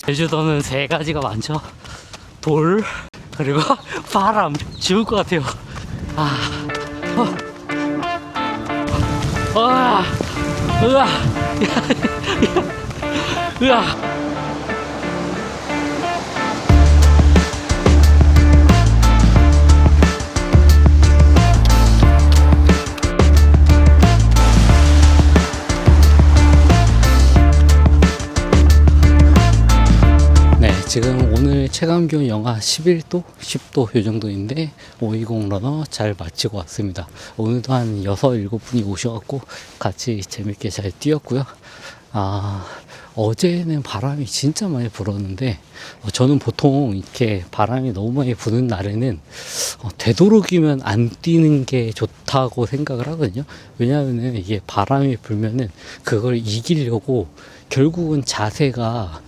제주도는 세 가지가 많죠. 돌, 그리고 바람. 죽을 것 같아요. 으아, 으아. 지금 오늘 체감기온 영하 11도, 10도 요 정도인데 520 러너 잘 마치고 왔습니다. 오늘도 한 6, 7분이 오셔갖고 같이 재밌게 잘 뛰었고요. 어제는 바람이 진짜 많이 불었는데 저는 보통 이렇게 바람이 너무 많이 부는 날에는 되도록이면 안 뛰는 게 좋다고 생각을 하거든요. 왜냐하면 이게 바람이 불면은 그걸 이기려고 결국은 자세가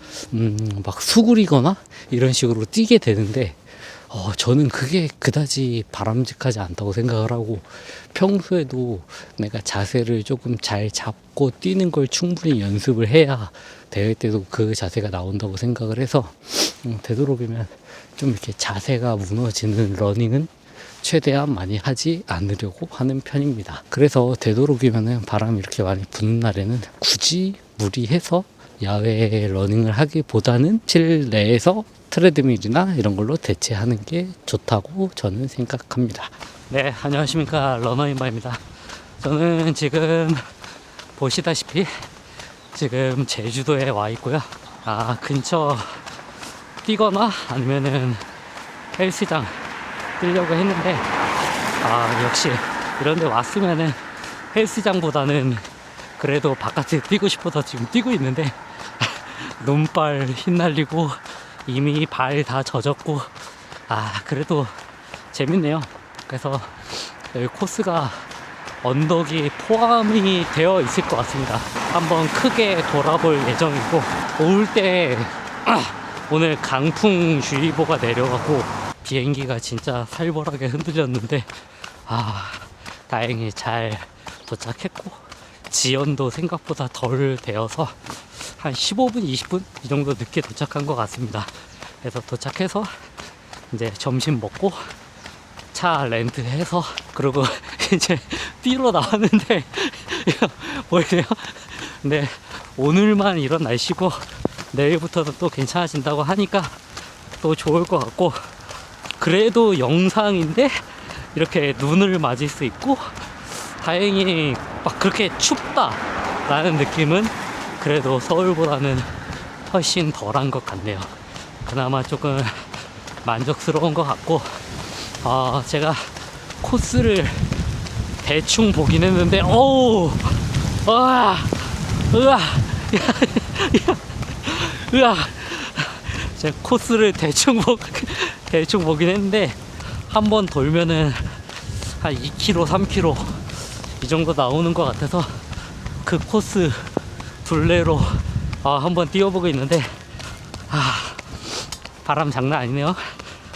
막 수그리거나 이런 식으로 뛰게 되는데 저는 그게 그다지 바람직하지 않다고 생각을 하고, 평소에도 내가 자세를 조금 잘 잡고 뛰는 걸 충분히 연습을 해야 대회 때도 그 자세가 나온다고 생각을 해서 되도록이면 좀 이렇게 자세가 무너지는 러닝은 최대한 많이 하지 않으려고 하는 편입니다. 그래서 되도록이면 바람이 이렇게 많이 부는 날에는 굳이 무리해서 야외 러닝을 하기보다는 실내에서 트레드밀이나 이런 걸로 대체하는 게 좋다고 저는 생각합니다. 네, 안녕하십니까, 러너인바입니다. 저는 지금 보시다시피 지금 제주도에 와 있고요. 근처 뛰거나 아니면은 헬스장 뛰려고 했는데 역시 이런 데 왔으면은 헬스장보다는 그래도 바깥에 뛰고 싶어서 지금 뛰고 있는데 눈발 휘날리고 이미 발 다 젖었고 그래도 재밌네요. 그래서 여기 코스가 언덕이 포함이 되어 있을 것 같습니다. 한번 크게 돌아볼 예정이고, 올 때 오늘 강풍주의보가 내려가고 비행기가 진짜 살벌하게 흔들렸는데 다행히 잘 도착했고, 지연도 생각보다 덜 되어서 한 15분, 20분 이 정도 늦게 도착한 것 같습니다. 그래서 도착해서 이제 점심 먹고 차 렌트해서 그리고 이제 뛰러 나왔는데 보이세요? 근데 오늘만 이런 날씨고 내일부터는 또 괜찮아진다고 하니까 또 좋을 것 같고, 그래도 영상인데 이렇게 눈을 맞을 수 있고 다행히 막 그렇게 춥다라는 느낌은 그래도 서울보다는 훨씬 덜한 것 같네요. 그나마 조금 만족스러운 것 같고, 제가 코스를 대충 보긴 했는데 제가 코스를 대충 보긴 했는데 한 번 돌면은 한 2km, 3km 이 정도 나오는 것 같아서 그 코스 둘레로 한번 뛰어보고 있는데 바람 장난 아니네요.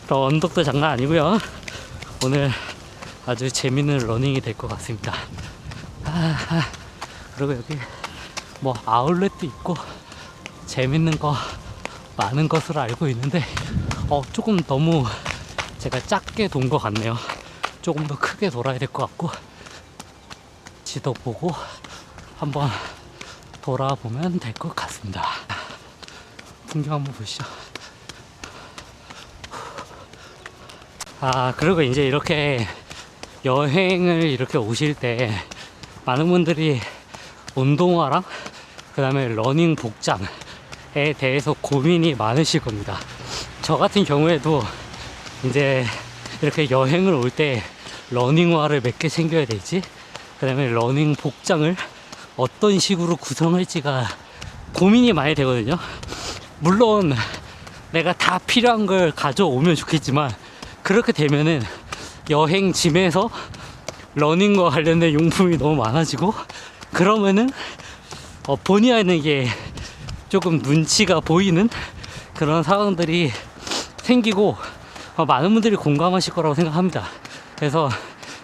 또 언덕도 장난 아니고요. 오늘 아주 재밌는 러닝이 될 것 같습니다. 그리고 여기 뭐 아울렛도 있고 재밌는 거 많은 것으로 알고 있는데 조금 너무 제가 작게 돈 것 같네요. 조금 더 크게 돌아야 될 것 같고, 지도 보고 한번 돌아보면 될 것 같습니다. 풍경 한번 보시죠. 그리고 이제 이렇게 여행을 이렇게 오실 때 많은 분들이 운동화랑 그 다음에 러닝 복장에 대해서 고민이 많으실 겁니다. 저 같은 경우에도 이제 이렇게 여행을 올 때 러닝화를 몇 개 챙겨야 될지, 그 다음에 러닝 복장을 어떤 식으로 구성할지가 고민이 많이 되거든요. 물론 내가 다 필요한 걸 가져오면 좋겠지만, 그렇게 되면은 여행짐에서 러닝과 관련된 용품이 너무 많아지고, 그러면은 본의 아니게 조금 눈치가 보이는 그런 상황들이 생기고 많은 분들이 공감하실 거라고 생각합니다. 그래서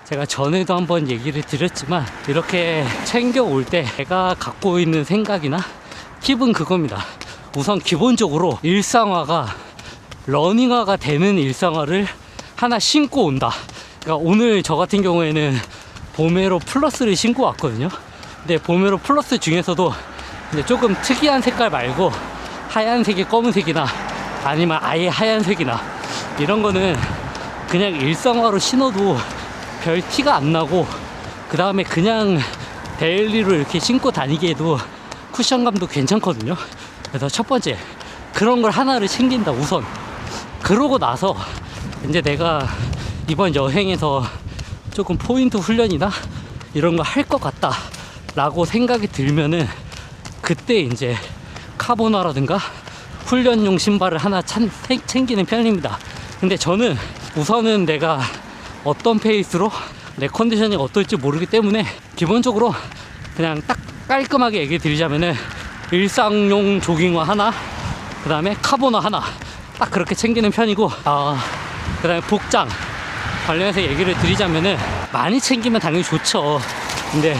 제가 전에도 한번 얘기를 드렸지만, 이렇게 챙겨올 때 제가 갖고 있는 생각이나 팁은 그겁니다. 우선 기본적으로 일상화가 러닝화가 되는 일상화를 하나 신고 온다. 그러니까 오늘 저 같은 경우에는 보메로 플러스를 신고 왔거든요. 근데 보메로 플러스 중에서도 이제 조금 특이한 색깔 말고 하얀색이 검은색이나 아니면 아예 하얀색이나 이런 거는 그냥 일상화로 신어도 별 티가 안 나고, 그 다음에 그냥 데일리로 이렇게 신고 다니기에도 쿠션감도 괜찮거든요. 그래서 첫 번째 그런 걸 하나를 챙긴다 우선. 그러고 나서 이제 내가 이번 여행에서 조금 포인트 훈련이나 이런 거 할 것 같다 라고 생각이 들면은 그때 이제 카보나라든가 훈련용 신발을 하나 챙기는 편입니다. 근데 저는 우선은 내가 어떤 페이스로 내 컨디션이 어떨지 모르기 때문에 기본적으로 그냥 딱 깔끔하게 얘기 드리자면은 일상용 조깅화 하나, 그 다음에 카보나 하나 딱 그렇게 챙기는 편이고, 그 다음에 복장 관련해서 얘기를 드리자면은 많이 챙기면 당연히 좋죠. 근데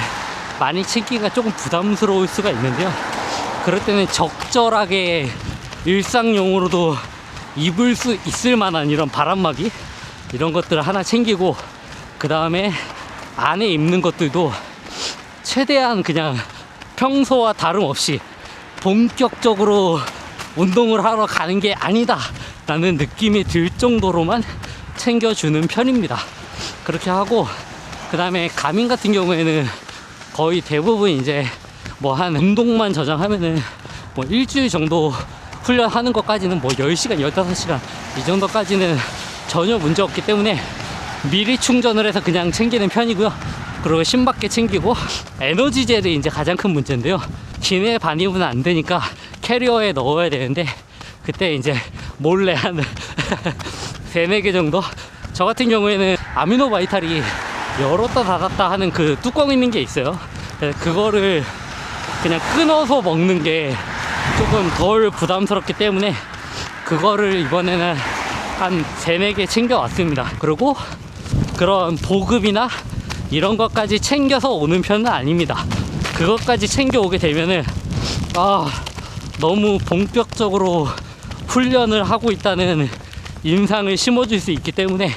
많이 챙기기가 조금 부담스러울 수가 있는데요, 그럴 때는 적절하게 일상용으로도 입을 수 있을 만한 이런 바람막이 이런 것들을 하나 챙기고, 그 다음에 안에 입는 것들도 최대한 그냥 평소와 다름없이 본격적으로 운동을 하러 가는 게 아니다 라는 느낌이 들 정도로만 챙겨주는 편입니다. 그렇게 하고, 그 다음에 가민 같은 경우에는 거의 대부분 이제 뭐 한 운동만 저장하면은 뭐 일주일 정도 훈련하는 것까지는 뭐 10시간, 15시간 이 정도까지는 전혀 문제 없기 때문에 미리 충전을 해서 그냥 챙기는 편이고요. 그리고 신밖에 챙기고, 에너지젤이 이제 가장 큰 문제인데요, 기내 반입은 안 되니까 캐리어에 넣어야 되는데 그때 이제 몰래 한 3-4개 정도. 저 같은 경우에는 아미노 바이탈이 열었다 닫았다 하는 그 뚜껑 있는 게 있어요. 그거를 그냥 끊어서 먹는 게 조금 덜 부담스럽기 때문에 그거를 이번에는 한 3-4개 챙겨왔습니다. 그리고 그런 보급이나 이런 것까지 챙겨서 오는 편은 아닙니다. 그것까지 챙겨오게 되면은 너무 본격적으로 훈련을 하고 있다는 인상을 심어줄 수 있기 때문에,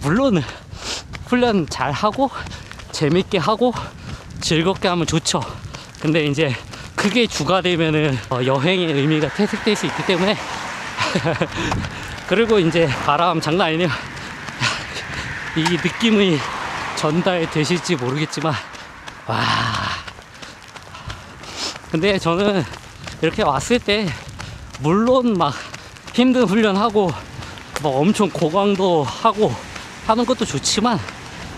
물론 훈련 잘 하고 재밌게 하고 즐겁게 하면 좋죠. 근데 이제 그게 주가 되면은 여행의 의미가 퇴색될 수 있기 때문에 그리고 이제 바람 장난 아니네요. 이 느낌이 전달되실지 모르겠지만, 근데 저는 이렇게 왔을 때 물론 막 힘든 훈련하고 막 엄청 고강도 하고 하는 것도 좋지만,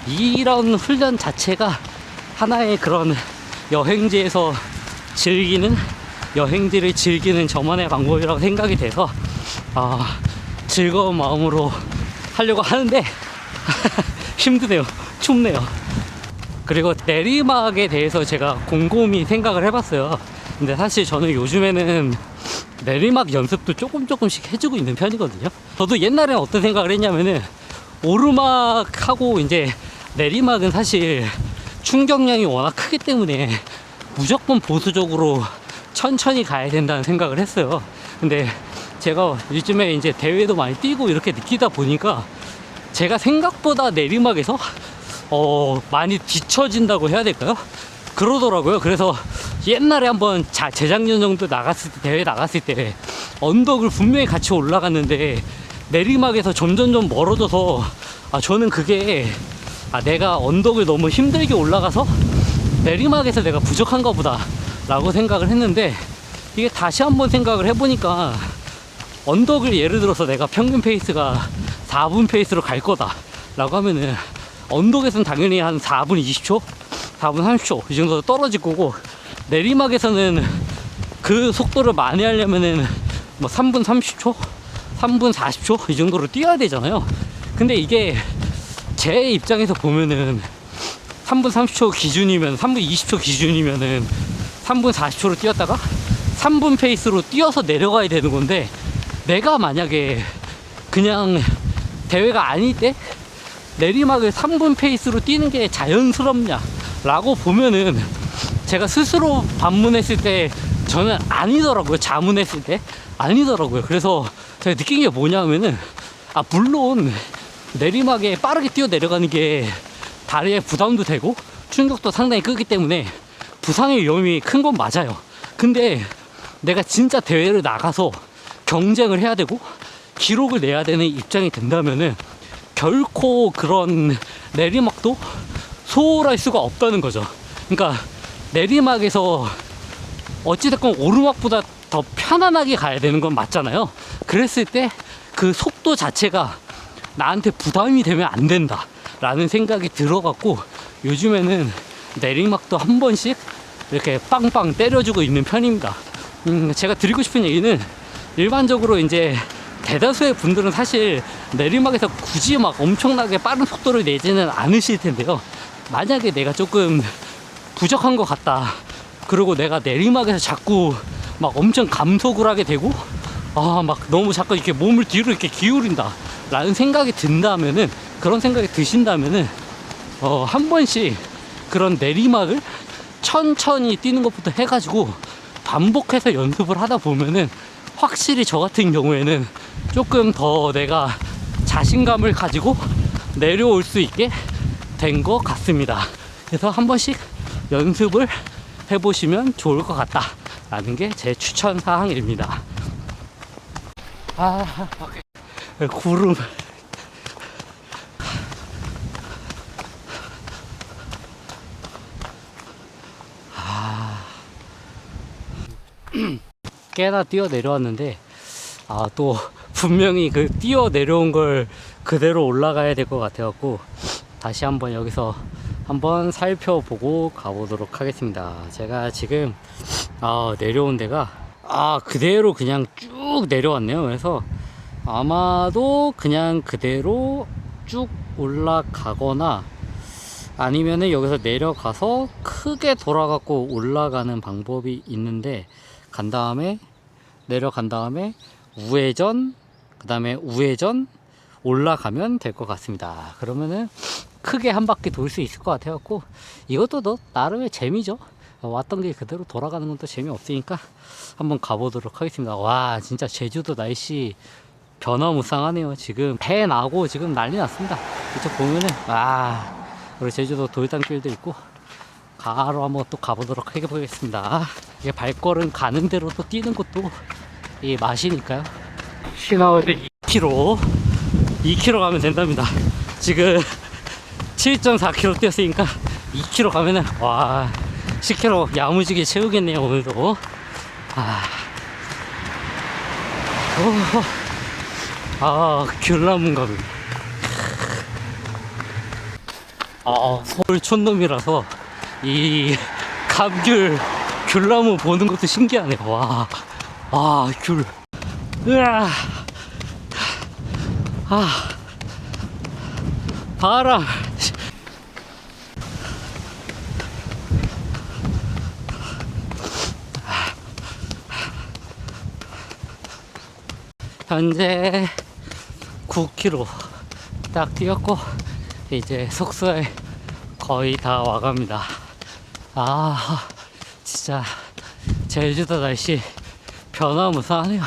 이런 훈련 자체가 하나의 그런 여행지에서 여행지를 즐기는 저만의 방법이라고 생각이 돼서 즐거운 마음으로 하려고 하는데 힘드네요. 춥네요. 그리고 내리막에 대해서 제가 곰곰이 생각을 해봤어요. 근데 사실 저는 요즘에는 내리막 연습도 조금씩 해주고 있는 편이거든요. 저도 옛날에는 어떤 생각을 했냐면은, 오르막하고 이제 내리막은 사실 충격량이 워낙 크기 때문에 무조건 보수적으로 천천히 가야 된다는 생각을 했어요. 근데 제가 요즘에 이제 대회도 많이 뛰고 이렇게 느끼다 보니까 제가 생각보다 내리막에서 많이 뒤처진다고 해야 될까요? 그러더라고요. 그래서 옛날에 한번 재작년 정도 대회 나갔을 때 언덕을 분명히 같이 올라갔는데 내리막에서 점점 멀어져서 저는 그게 내가 언덕을 너무 힘들게 올라가서 내리막에서 내가 부족한가 보다 라고 생각을 했는데, 이게 다시 한번 생각을 해보니까 언덕을 예를 들어서 내가 평균 페이스가 4분 페이스로 갈 거다 라고 하면은 언덕에서는 당연히 한 4분 20초? 4분 30초 이 정도 떨어질 거고, 내리막에서는 그 속도를 만회하려면은 뭐 3분 30초? 3분 40초? 이 정도로 뛰어야 되잖아요. 근데 이게 제 입장에서 보면은 3분 30초 기준이면, 3분 20초 기준이면은 3분 40초로 뛰었다가 3분 페이스로 뛰어서 내려가야 되는 건데, 내가 만약에 그냥 대회가 아닐 때 내리막을 3분 페이스로 뛰는 게 자연스럽냐 라고 보면은, 제가 스스로 반문했을 때 저는 아니더라고요. 자문했을 때 아니더라고요. 그래서 제가 느낀 게 뭐냐면은, 물론 내리막에 빠르게 뛰어 내려가는 게 다리에 부담도 되고 충격도 상당히 크기 때문에 부상의 위험이 큰 건 맞아요. 근데 내가 진짜 대회를 나가서 경쟁을 해야 되고 기록을 내야 되는 입장이 된다면은 결코 그런 내리막도 소홀할 수가 없다는 거죠. 그러니까 내리막에서 어찌됐건 오르막보다 더 편안하게 가야 되는 건 맞잖아요. 그랬을 때 그 속도 자체가 나한테 부담이 되면 안 된다 라는 생각이 들어갖고, 요즘에는 내리막도 한 번씩 이렇게 빵빵 때려주고 있는 편입니다. 제가 드리고 싶은 얘기는, 일반적으로 이제 대다수의 분들은 사실 내리막에서 굳이 막 엄청나게 빠른 속도를 내지는 않으실 텐데요. 만약에 내가 조금 부족한 것 같다, 그리고 내가 내리막에서 자꾸 막 엄청 감속을 하게 되고, 막 너무 자꾸 이렇게 몸을 뒤로 이렇게 기울인다 라는 생각이 든다면은, 그런 생각이 드신다면은 한 번씩 그런 내리막을 천천히 뛰는 것부터 해가지고 반복해서 연습을 하다 보면은 확실히 저 같은 경우에는 조금 더 내가 자신감을 가지고 내려올 수 있게 된 것 같습니다. 그래서 한 번씩 연습을 해보시면 좋을 것 같다 라는 게 제 추천 사항입니다. 구름. 꽤나 뛰어 내려왔는데, 또 분명히 그 뛰어 내려온 걸 그대로 올라가야 될 것 같아갖고 다시 한번 여기서 한번 살펴보고 가보도록 하겠습니다. 제가 지금 내려온 데가 그대로 그냥 쭉 내려왔네요. 그래서 아마도 그냥 그대로 쭉 올라가거나 아니면은 여기서 내려가서 크게 돌아가고 올라가는 방법이 있는데, 간 다음에 내려간 다음에 우회전, 그 다음에 우회전 올라가면 될 것 같습니다. 그러면은 크게 한 바퀴 돌 수 있을 것 같아갖고, 이것도 나름의 재미죠. 왔던 길 그대로 돌아가는 건 또 재미없으니까 한번 가보도록 하겠습니다. 와, 진짜 제주도 날씨 변화무쌍하네요. 지금 배 나고 지금 난리 났습니다. 이쪽 보면은 우리 제주도 돌담길도 있고, 가로 한번 또 가보도록 해보겠습니다. 이게 발걸음 가는 대로 또 뛰는 것도 이 맛이니까요. 시나월드 2km 가면 된답니다. 지금 7.4km 뛰었으니까 2km 가면은 10km 야무지게 채우겠네요. 오늘도. 귤나무인가보네. 서울 촌놈이라서 이 감귤 귤나무 보는 것도 신기하네. 귤. 으아. 바람. 현재 9km 딱 뛰었고, 이제 숙소에 거의 다 와갑니다. 진짜 제주도 날씨 변화무쌍하네요.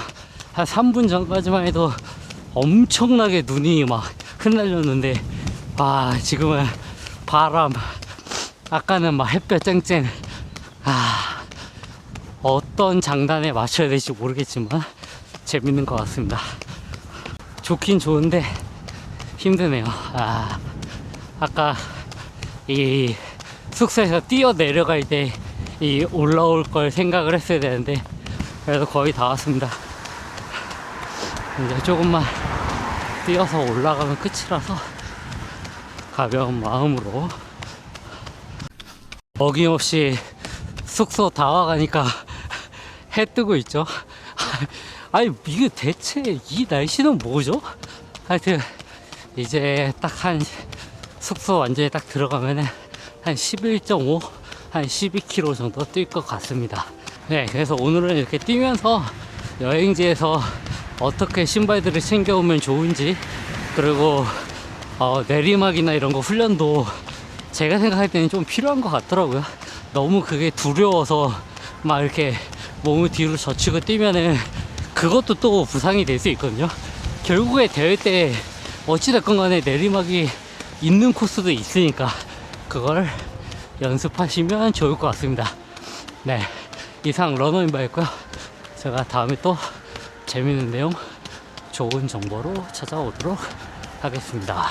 한 3분 전까지만 해도 엄청나게 눈이 막 흩날렸는데, 지금은 바람, 아까는 막 햇볕 쨍쨍. 어떤 장단에 맞춰야 될지 모르겠지만 재밌는 것 같습니다. 좋긴 좋은데 힘드네요. 아까 이 숙소에서 뛰어 내려갈 때 이 올라올 걸 생각을 했어야 되는데, 그래도 거의 다 왔습니다. 이제 조금만 뛰어서 올라가면 끝이라서 가벼운 마음으로, 어김없이 숙소 다 와가니까 해 뜨고 있죠. 이게 대체 이 날씨는 뭐죠? 하여튼 이제 딱 한 숙소 완전히 딱 들어가면은 한 11.5, 한 12km 정도 뛸 것 같습니다. 네, 그래서 오늘은 이렇게 뛰면서 여행지에서 어떻게 신발들을 챙겨오면 좋은지, 그리고 내리막이나 이런 거 훈련도 제가 생각할 때는 좀 필요한 것 같더라고요. 너무 그게 두려워서 막 이렇게 몸을 뒤로 젖히고 뛰면은 그것도 또 부상이 될 수 있거든요. 결국에 대회 때 어찌됐건 간에 내리막이 있는 코스도 있으니까 그걸 연습하시면 좋을 것 같습니다. 네, 이상 러너인바였고요. 제가 다음에 또 재밌는 내용, 좋은 정보로 찾아오도록 하겠습니다.